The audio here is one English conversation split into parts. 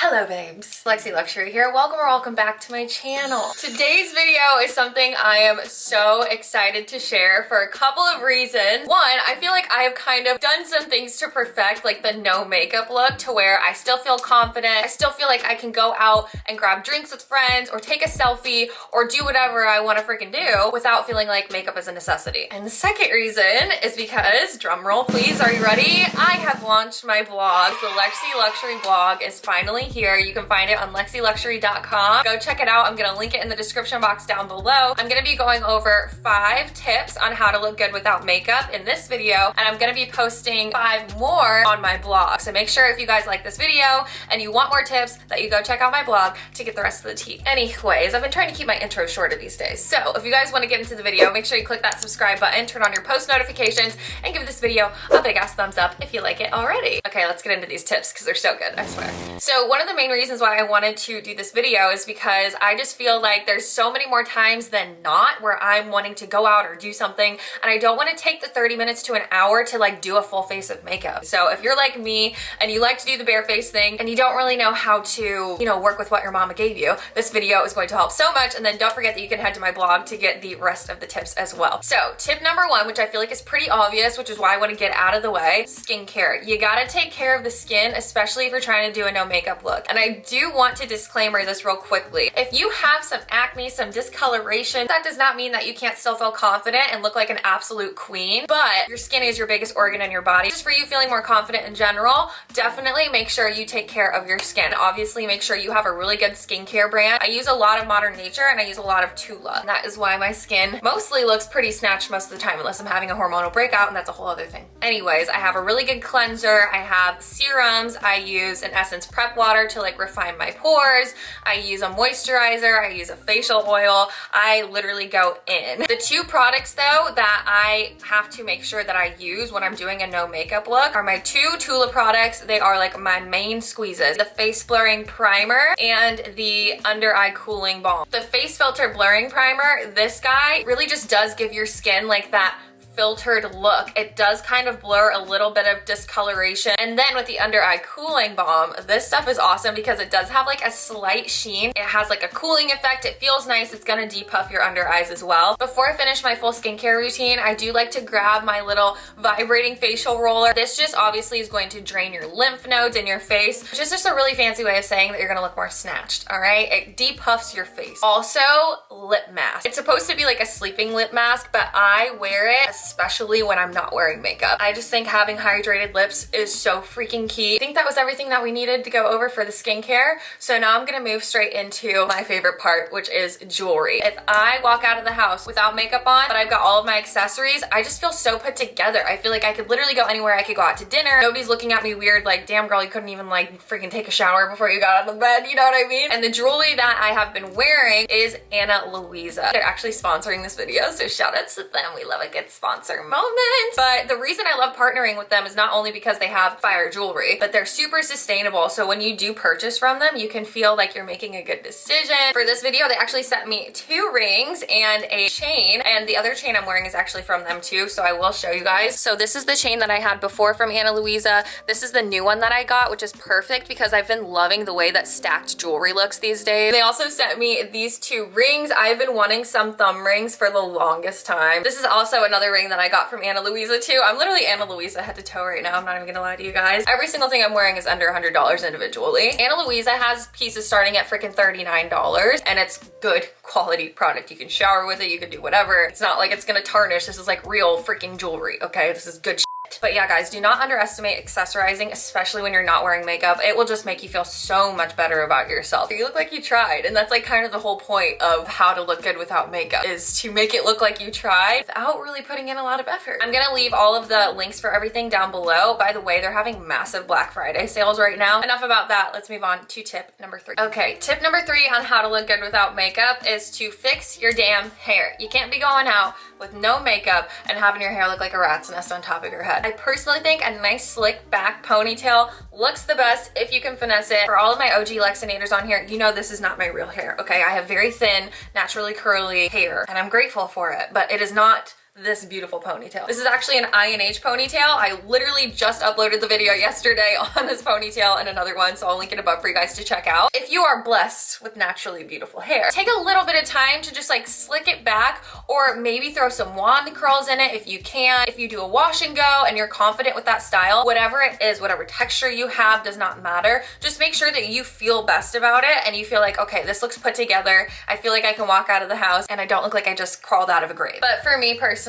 Hello babes, Lexi Luxury here. Welcome back to my channel. Today's video is something I am so excited to share for a couple of reasons. One, I feel like I have kind of done some things to perfect like the no makeup look to where I still feel confident. I still feel like I can go out and grab drinks with friends or take a selfie or do whatever I want to freaking do without feeling like makeup is a necessity. And the second reason is because, drum roll please, are you ready? I have launched my blog. The Lexi Luxury blog is finally here. You can find it on lexiluxury.com. Go check it out. I'm gonna link it in the description box down below. I'm gonna be going over 5 tips on how to look good without makeup in this video, and I'm gonna be posting 5 more on my blog. So make sure if you guys like this video and you want more tips that you go check out my blog to get the rest of the tea. Anyways, I've been trying to keep my intro shorter these days. So if you guys want to get into the video, make sure you click that subscribe button, turn on your post notifications, and give this video a big ass thumbs up if you like it already. Okay, let's get into these tips because they're so good, I swear. So one of the main reasons why I wanted to do this video is because I just feel like there's so many more times than not where I'm wanting to go out or do something and I don't want to take the 30 minutes to an hour to like do a full face of makeup. So if you're like me and you like to do the bare face thing and you don't really know how to, work with what your mama gave you, this video is going to help so much. And then don't forget that you can head to my blog to get the rest of the tips as well. So tip number 1, which I feel like is pretty obvious, which is why I want to get out of the way, skincare. You gotta take care of the skin, especially if you're trying to do a no makeup look. And I do want to disclaimer this real quickly. If you have some acne, some discoloration, that does not mean that you can't still feel confident and look like an absolute queen, but your skin is your biggest organ in your body. Just for you feeling more confident in general, definitely make sure you take care of your skin. Obviously, make sure you have a really good skincare brand. I use a lot of Modern Nature and I use a lot of Tula. And that is why my skin mostly looks pretty snatched most of the time, unless I'm having a hormonal breakout, and that's a whole other thing. Anyways, I have a really good cleanser. I have serums. I use an Essence Prep Water to like refine my pores. I use a moisturizer. I use a facial oil. I literally go in. The 2 products though that I have to make sure that I use when I'm doing a no makeup look are my 2 Tula products. They are like my main squeezes. The Face Blurring Primer and the Under Eye Cooling Balm. The Face Filter Blurring Primer, this guy really just does give your skin like that filtered look. It does kind of blur a little bit of discoloration. And then with the Under Eye Cooling Balm, this stuff is awesome because it does have like a slight sheen. It has like a cooling effect. It feels nice. It's gonna depuff your under eyes as well. Before I finish my full skincare routine, I do like to grab my little vibrating facial roller. This just obviously is going to drain your lymph nodes in your face, which is just a really fancy way of saying that you're gonna look more snatched, all right? It depuffs your face. Also, lip mask. It's supposed to be like a sleeping lip mask, but I wear it especially when I'm not wearing makeup. I just think having hydrated lips is so freaking key. I think that was everything that we needed to go over for the skincare. So now I'm gonna move straight into my favorite part, which is jewelry. If I walk out of the house without makeup on, but I've got all of my accessories, I just feel so put together. I feel like I could literally go anywhere. I could go out to dinner. Nobody's looking at me weird like, damn girl, you couldn't even like freaking take a shower before you got out of the bed, you know what I mean? And the jewelry that I have been wearing is Ana Luisa. They're actually sponsoring this video, so shout out to them. We love a good sponsor moment. But the reason I love partnering with them is not only because they have fire jewelry, but they're super sustainable. So when you do purchase from them, you can feel like you're making a good decision. For this video, they actually sent me 2 rings and a chain, and the other chain I'm wearing is actually from them too, so I will show you guys. So this is the chain that I had before from Ana Luisa. This is the new one that I got, which is perfect because I've been loving the way that stacked jewelry looks these days. They also sent me these 2 rings. I've been wanting some thumb rings for the longest time. This is also another ring that I got from Ana Luisa too. I'm literally Ana Luisa head to toe right now. I'm not even gonna lie to you guys. Every single thing I'm wearing is under $100 individually. Ana Luisa has pieces starting at freaking $39 and it's good quality product. You can shower with it, you can do whatever. It's not like it's gonna tarnish. This is like real freaking jewelry, okay? This is good shit. But yeah, guys, do not underestimate accessorizing, especially when you're not wearing makeup. It will just make you feel so much better about yourself. You look like you tried, and that's like kind of the whole point of how to look good without makeup, is to make it look like you tried without really putting in a lot of effort. I'm gonna leave all of the links for everything down below. By the way, they're having massive Black Friday sales right now. Enough about that. Let's move on to tip number 3. Okay, tip number 3 on how to look good without makeup is to fix your damn hair. You can't be going out with no makeup and having your hair look like a rat's nest on top of your head. I personally think a nice slick back ponytail looks the best if you can finesse it. For all of my OG Lexinators on here, you know this is not my real hair, okay? I have very thin, naturally curly hair, and I'm grateful for it, but it is not this beautiful ponytail. This is actually an AHHH ponytail. I literally just uploaded the video yesterday on this ponytail and another one, so I'll link it above for you guys to check out. If you are blessed with naturally beautiful hair, take a little bit of time to just like slick it back, or maybe throw some wand curls in it if you can. If you do a wash and go and you're confident with that style, whatever it is, whatever texture you have does not matter. Just make sure that you feel best about it and you feel like, okay, this looks put together. I feel like I can walk out of the house and I don't look like I just crawled out of a grave. But for me personally,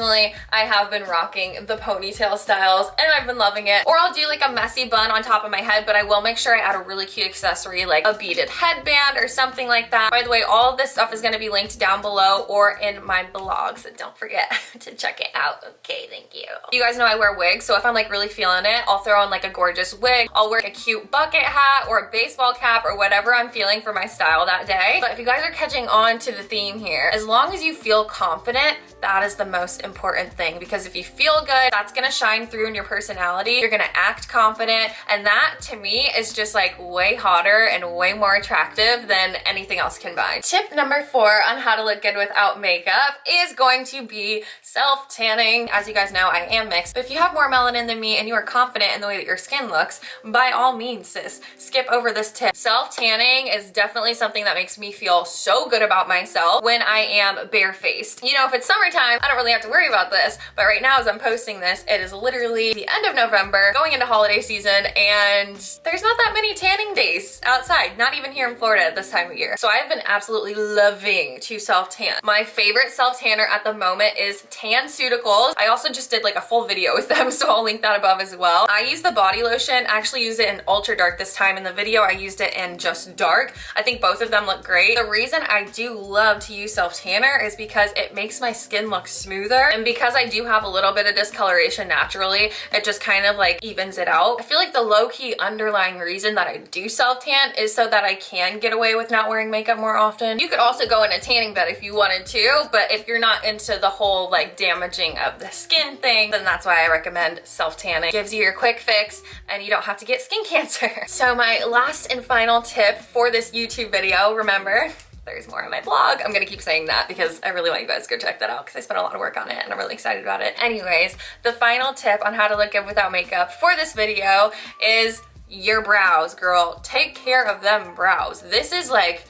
I have been rocking the ponytail styles and I've been loving it. Or I'll do like a messy bun on top of my head, but I will make sure I add a really cute accessory like a beaded headband or something like that. By the way, all of this stuff is going to be linked down below or in my blog, so don't forget to check it out. Okay, thank you. You guys know I wear wigs, so if I'm like really feeling it, I'll throw on like a gorgeous wig. I'll wear a cute bucket hat or a baseball cap or whatever I'm feeling for my style that day. But if you guys are catching on to the theme here, as long as you feel confident, that is the most important thing, because if you feel good, that's gonna shine through in your personality. You're gonna act confident, and that to me is just like way hotter and way more attractive than anything else combined. Tip number 4 on how to look good without makeup is going to be self-tanning. As you guys know, I am mixed, but if you have more melanin than me and you are confident in the way that your skin looks, by all means, sis, skip over this tip. Self-tanning is definitely something that makes me feel so good about myself when I am barefaced. You know, if it's summertime, I don't really have to worry about this, but right now as I'm posting this, it is literally the end of November, going into holiday season, and there's not that many tanning days outside, not even here in Florida at this time of year. So I've been absolutely loving to self-tan. My favorite self-tanner at the moment is Tanceuticals. I also just did like a full video with them, so I'll link that above as well. I use the body lotion. I actually use it in ultra dark this time. In the video, I used it in just dark. I think both of them look great. The reason I do love to use self-tanner is because it makes my skin look smoother, and because I do have a little bit of discoloration naturally, it just kind of like evens it out. I feel like the low-key underlying reason that I do self-tan is so that I can get away with not wearing makeup more often. You could also go in a tanning bed if you wanted to, but if you're not into the whole like damaging of the skin thing, then that's why I recommend self-tanning. Gives you your quick fix and you don't have to get skin cancer. So my last and final tip for this YouTube video, remember, there's more on my blog. I'm gonna keep saying that because I really want you guys to go check that out because I spent a lot of work on it and I'm really excited about it. Anyways, the final tip on how to look good without makeup for this video is your brows, girl. Take care of them brows. This is like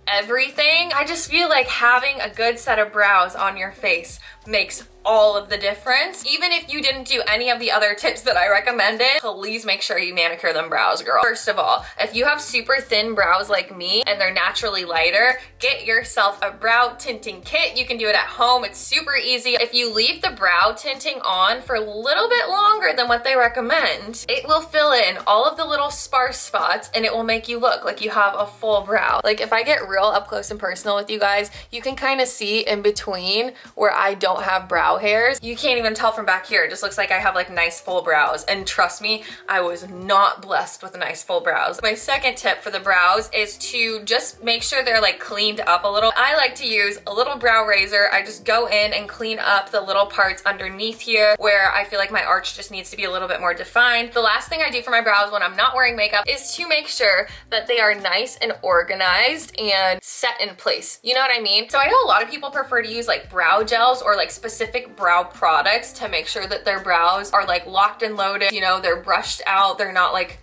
everything. I just feel like having a good set of brows on your face makes all of the difference. Even if you didn't do any of the other tips that I recommended, please make sure you manicure them brows, girl. First of all, if you have super thin brows like me and they're naturally lighter, get yourself a brow tinting kit. You can do it at home. It's super easy. If you leave the brow tinting on for a little bit longer than what they recommend, it will fill in all of the little sparse spots and it will make you look like you have a full brow. Like if I get real up close and personal with you guys, you can kind of see in between where I don't have brow hairs. You can't even tell from back here. It just looks like I have like nice full brows. And trust me, I was not blessed with nice full brows. My second tip for the brows is to just make sure they're like cleaned up a little. I like to use a little brow razor. I just go in and clean up the little parts underneath here where I feel like my arch just needs to be a little bit more defined. The last thing I do for my brows when I'm not wearing makeup is to make sure that they are nice and organized and set in place. You know what I mean? So I know a lot of people prefer to use like brow gels or like specific brow products to make sure that their brows are like locked and loaded, you know, they're brushed out, they're not like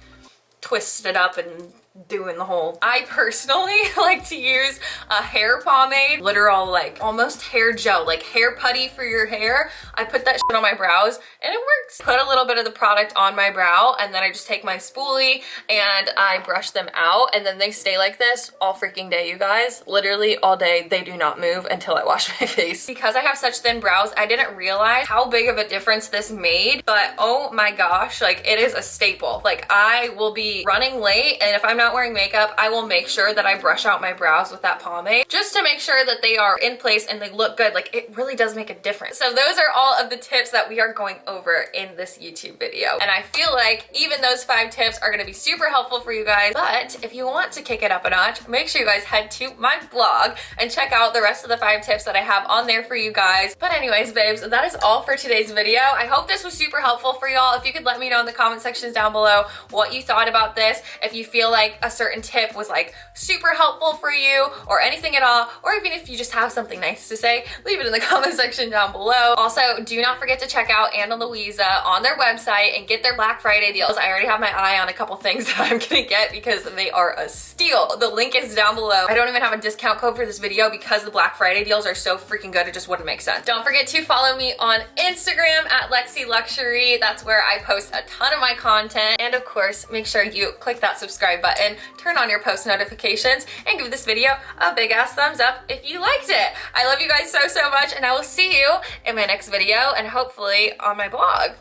twisted up and doing the whole. I personally like to use a hair pomade, literal like almost hair gel, like hair putty for your hair. I put that shit on my brows and it works. Put a little bit of the product on my brow and then I just take my spoolie and I brush them out, and then they stay like this all freaking day, you guys. Literally all day. They do not move until I wash my face. Because I have such thin brows, I didn't realize how big of a difference this made, but oh my gosh, like it is a staple. Like I will be running late and if I'm not wearing makeup, I will make sure that I brush out my brows with that pomade just to make sure that they are in place and they look good. Like it really does make a difference. So those are all of the tips that we are going over in this YouTube video. And I feel like even those 5 tips are going to be super helpful for you guys. But if you want to kick it up a notch, make sure you guys head to my blog and check out the rest of the 5 tips that I have on there for you guys. But anyways, babes, that is all for today's video. I hope this was super helpful for y'all. If you could let me know in the comment sections down below what you thought about this. If you feel like like a certain tip was like super helpful for you or anything at all, or even if you just have something nice to say, leave it in the comment section down below. Also, do not forget to check out Anna Louisa on their website and get their Black Friday deals. I already have my eye on a couple things that I'm gonna get because they are a steal. The link is down below. I don't even have a discount code for this video because the Black Friday deals are so freaking good, it just wouldn't make sense. Don't forget to follow me on Instagram at Lexi Luxury. That's where I post a ton of my content. And of course, make sure you click that subscribe button, turn on your post notifications, and give this video a big ass thumbs up if you liked it. I love you guys so, so much, and I will see you in my next video and hopefully on my blog.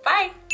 Bye.